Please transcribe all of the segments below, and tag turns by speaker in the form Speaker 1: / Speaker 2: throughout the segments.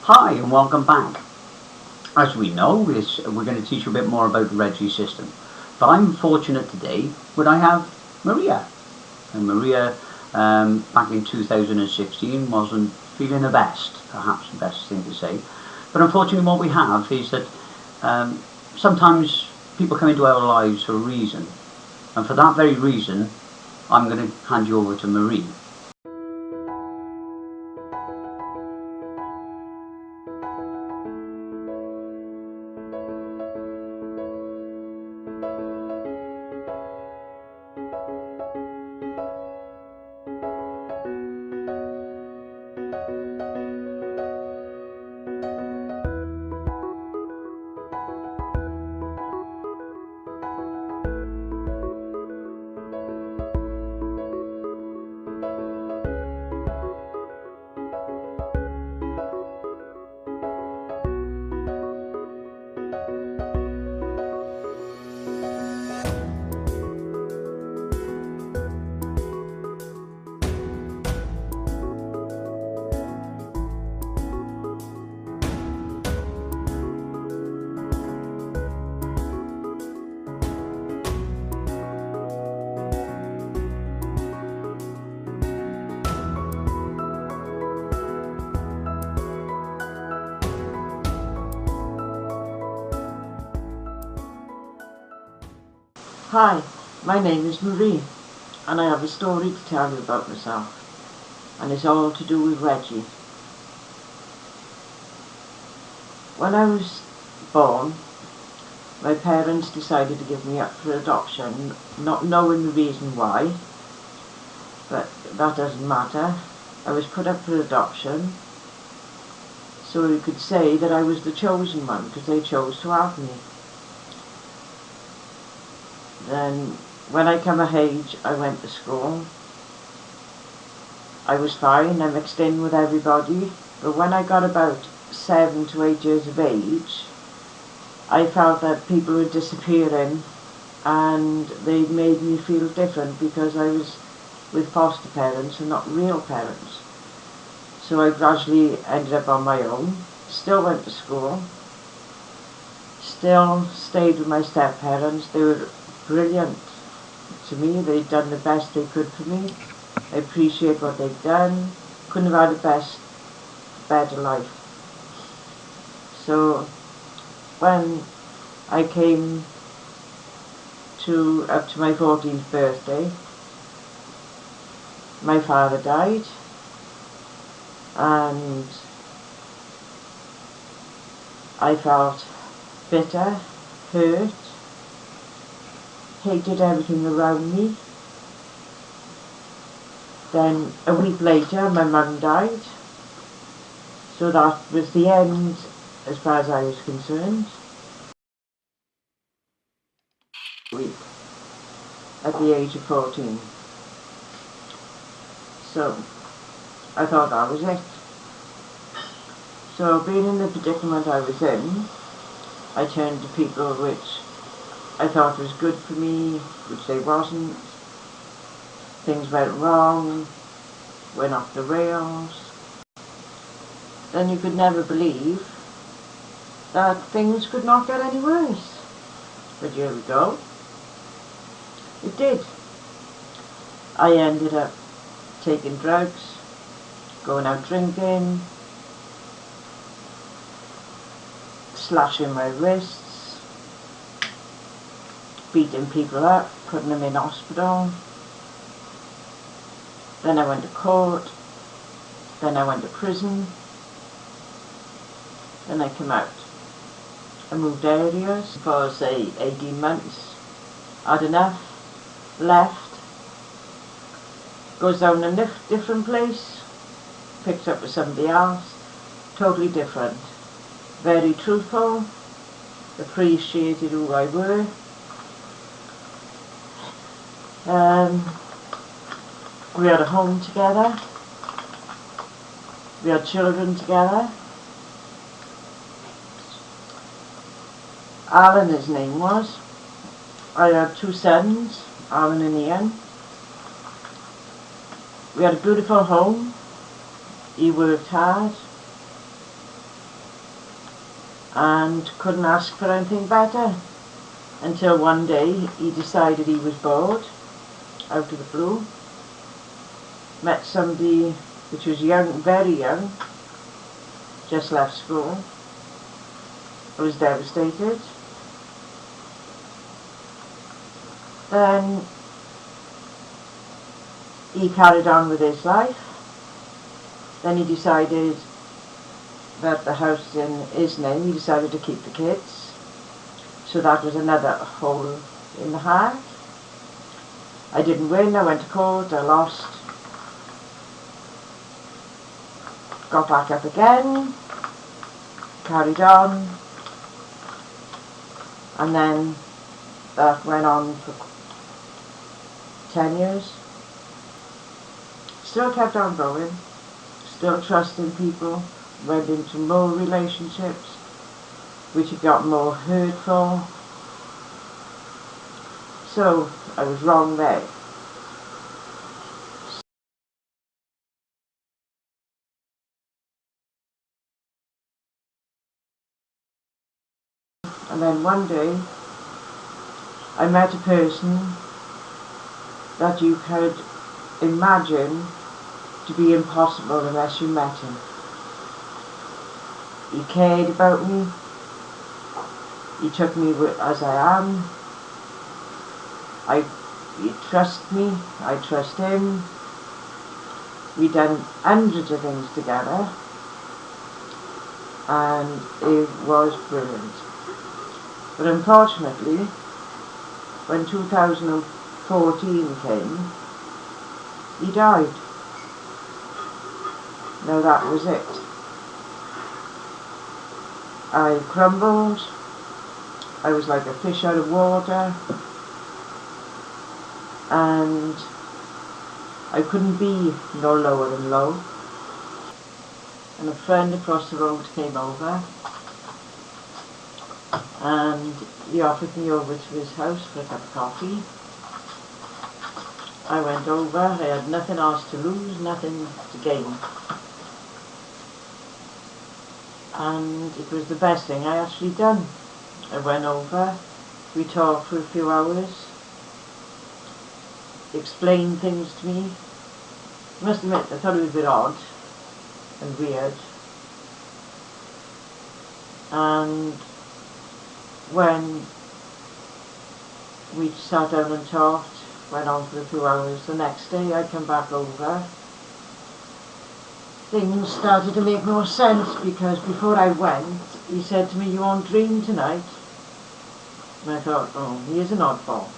Speaker 1: Hi and welcome back. As we know, we're going to teach you a bit more about the Reggie system. But I'm fortunate today when I have Maria. And Maria, back in 2016, wasn't feeling the best, perhaps the best thing to say. But unfortunately what we have is that sometimes people come into our lives for a reason. And for that very reason, I'm going to hand you over to Marie.
Speaker 2: Hi, my name is Marie, and I have a story to tell you about myself, and it's all to do with Reggie. When I was born, my parents decided to give me up for adoption, not knowing the reason why, but that doesn't matter. I was put up for adoption, so you could say that I was the chosen one, because they chose to have me. Then, when I came of age, I went to school. I was fine, I mixed in with everybody, but when I got about 7 to 8 years of age, I felt that people were disappearing and they made me feel different because I was with foster parents and not real parents. So I gradually ended up on my own, still went to school, still stayed with my step-parents. They were brilliant to me. They'd done the best they could for me. I appreciate what they've done. Couldn't have had a better life. So when I came up to my 14th birthday, my father died, and I felt bitter, hurt, hated everything around me. Then a week later my mum died, so that was the end as far as I was concerned. At the age of 14. So I thought that was it. So being in the predicament I was in, I turned to people which I thought was good for me, which they wasn't. Things went wrong, went off the rails. Then you could never believe that things could not get any worse. But here we go. It did. I ended up taking drugs, going out drinking, slashing my wrists, beating people up, putting them in hospital. Then I went to court, then I went to prison, then I came out. I moved areas for say 18 months, had enough, left, goes down a different place, picked up with somebody else, totally different. Very truthful, appreciated who I were. We had a home together, we had children together. Alan, his name was. I had 2 sons, Alan and Ian. We had a beautiful home. He worked hard. and couldn't ask for anything better. Until one day he decided he was bored, out of the blue. Met somebody which was young, very young, just left school. I was devastated. Then he carried on with his life. Then he decided that the house in his name, he decided to keep the kids. So that was another hole in the heart. I didn't win, I went to court, I lost. Got back up again, carried on, and then that went on for 10 years. Still kept on going, still trusting people, went into more relationships, which had got more hurtful. So I was wrong there. And then one day I met a person that you could imagine to be impossible unless you met him. He cared about me. He took me as I am. He trusts me. I trust him. We've done hundreds of things together, and it was brilliant. But unfortunately, when 2014 came, he died. Now that was it. I crumbled. I was like a fish out of water, and I couldn't be no lower than low. And a friend across the road came over, and he offered me over to his house for a cup of coffee. I went over. I had nothing else to lose, nothing to gain. And it was the best thing I actually done. I went over, we talked for a few hours, he explained things to me. I must admit, I thought it was a bit odd and weird. And when we sat down and talked, went on for a few hours, the next day I come back over. Things started to make more sense, because before I went, he said to me, "You won't dream tonight." And I thought, oh, he is an oddball.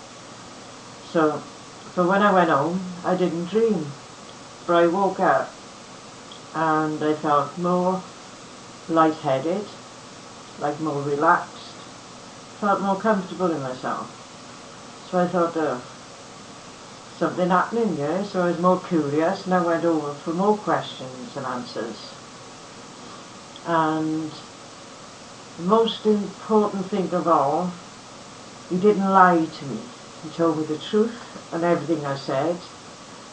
Speaker 2: So when I went home, I didn't dream. But I woke up and I felt more lightheaded, like more relaxed, felt more comfortable in myself. So I thought, something happening here, so I was more curious, and I went over for more questions and answers. And the most important thing of all, he didn't lie to me. He told me the truth and everything I said,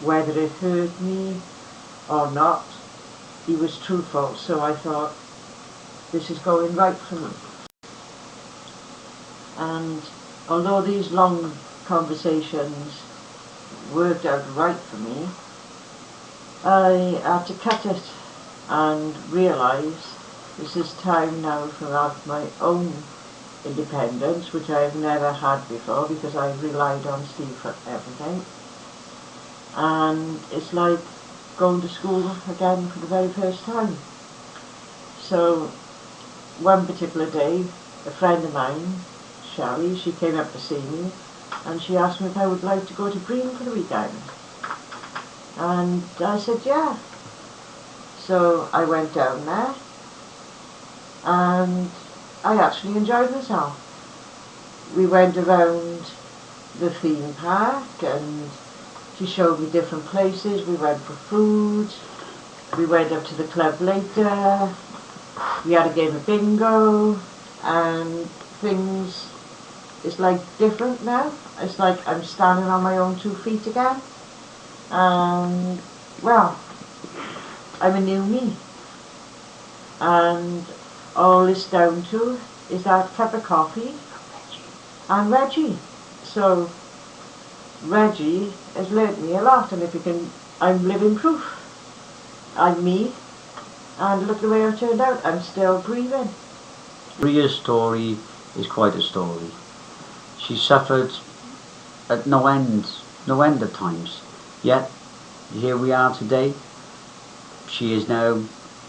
Speaker 2: whether it hurt me or not. He was truthful, so I thought, this is going right for me. And although these long conversations worked out right for me, I had to cut it and realise this is time now to have my own independence, which I have never had before, because I relied on Steve for everything. And it's like going to school again for the very first time. So one particular day, a friend of mine, Shelley, she came up to see me, and she asked me if I would like to go to Green for the weekend. And I said yeah. So I went down there, and I actually enjoyed myself. We went around the theme park, and she showed me different places. We went for food. We went up to the club later. We had a game of bingo, and things is like different now. It's like I'm standing on my own 2 feet again. And well, I'm a new me. And all it's down to is that cup of coffee and Reggie. So Reggie has learnt me a lot, and if you can, I'm living proof. I'm me, and look the way I've turned out. I'm still breathing.
Speaker 1: Maria's story is quite a story. She suffered at no end of times. Yet, here we are today. She is now,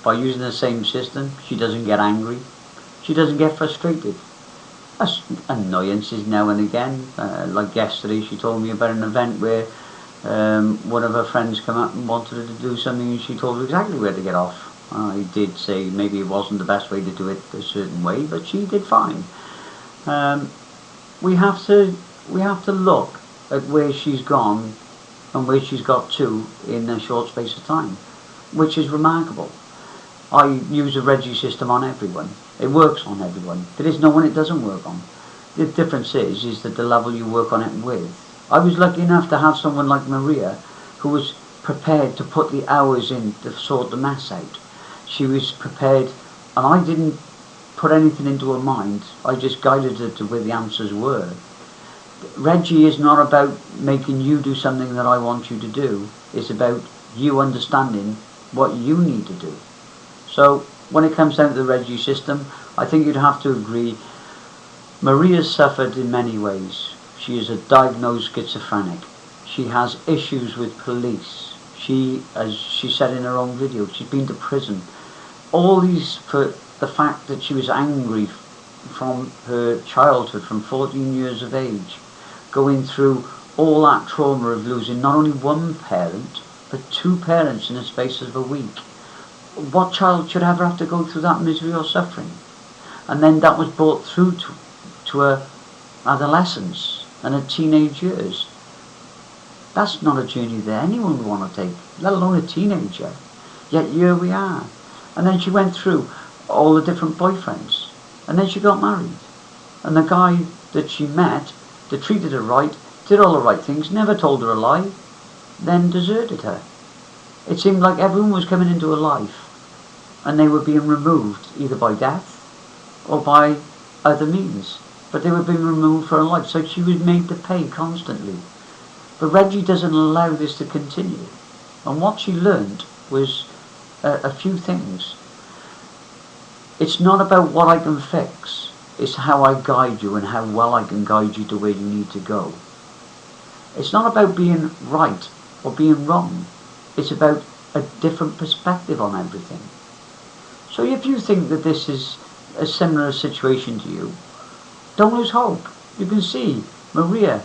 Speaker 1: by using the same system, she doesn't get angry. She doesn't get frustrated. That's annoyances now and again. Like yesterday, she told me about an event where one of her friends came up and wanted her to do something, and she told her exactly where to get off. I did say maybe it wasn't the best way to do it a certain way, but she did fine. We have to look at where she's gone and where she's got to in a short space of time, which is remarkable. I use a Reggie system on everyone. It works on everyone. There is no one it doesn't work on. The difference is that the level you work on it with. I was lucky enough to have someone like Maria who was prepared to put the hours in to sort the mess out. She was prepared, and I didn't put anything into her mind. I just guided her to where the answers were. Reggie is not about making you do something that I want you to do. It's about you understanding what you need to do. So when it comes down to the Reggie system, I think you'd have to agree Maria's suffered in many ways. She is a diagnosed schizophrenic. She has issues with police. She, as she said in her own video, she's been to prison. All these for the fact that she was angry from her childhood, from 14 years of age, going through all that trauma of losing not only one parent, but two parents in the space of a week. What child should ever have to go through that misery or suffering? And then that was brought through to her adolescence and her teenage years. That's not a journey that anyone would want to take, let alone a teenager. Yet here we are. And then she went through all the different boyfriends. And then she got married. And the guy that she met, that treated her right, did all the right things, never told her a lie, then deserted her. It seemed like everyone was coming into her life and they were being removed either by death or by other means. But they were being removed for her life, so she was made to pay constantly. But Reggie doesn't allow this to continue. And what she learned was a few things. It's not about what I can fix, it's how I guide you and how well I can guide you to where you need to go. It's not about being right or being wrong. It's about a different perspective on everything. So if you think that this is a similar situation to you, don't lose hope. You can see Maria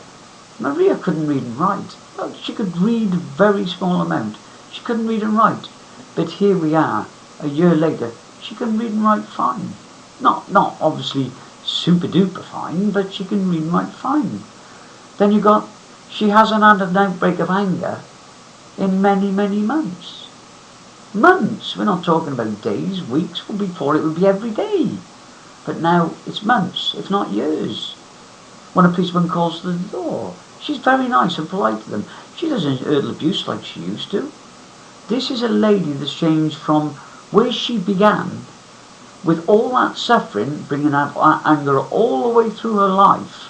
Speaker 1: couldn't read and write. Well, she could read a very small amount. She couldn't read and write. But here we are, a year later, she can read and write fine. Not obviously super duper fine, but she can read and write fine. Then she hasn't had an outbreak of anger in many, many months. Months. We're not talking about days, weeks. Well, before it would be every day. But now it's months, if not years. When a policeman calls to the door, she's very nice and polite to them. She doesn't hurl abuse like she used to. This is a lady that's changed from where she began, with all that suffering, bringing that anger all the way through her life,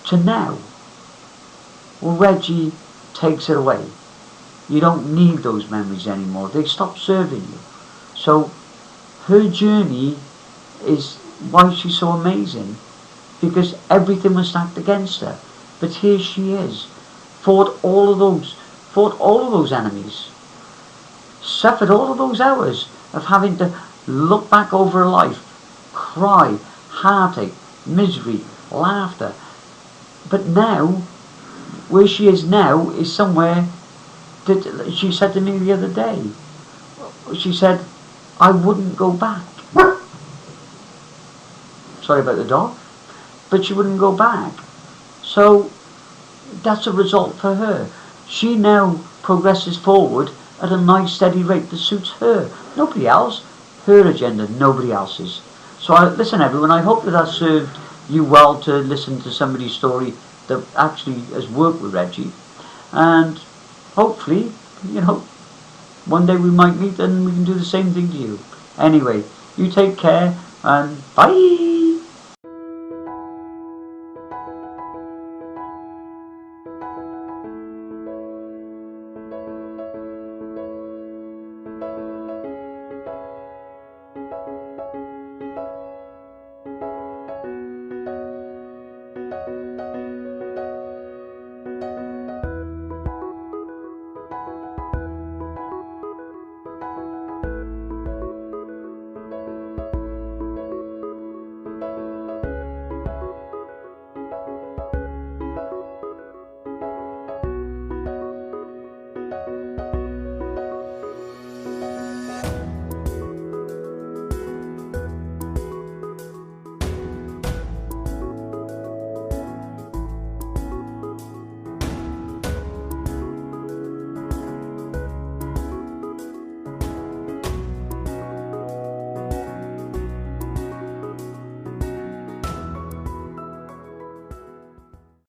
Speaker 1: to now. Well, Reggie takes it away. You don't need those memories anymore. They stop serving you. So her journey is why she's so amazing, because everything was stacked against her. But here she is, fought all of those enemies, suffered all of those hours of having to look back over her life, cry, heartache, misery, laughter. But now, where she is now is somewhere that she said to me the other day. She said, I wouldn't go back. Sorry about the dog. But she wouldn't go back. So that's a result for her. She now progresses forward at a nice steady rate that suits her. Nobody else. Her agenda, nobody else's. So listen everyone, I hope that served you well to listen to somebody's story that actually has worked with Reggie. And hopefully, one day we might meet and we can do the same thing to you. Anyway, You take care and bye.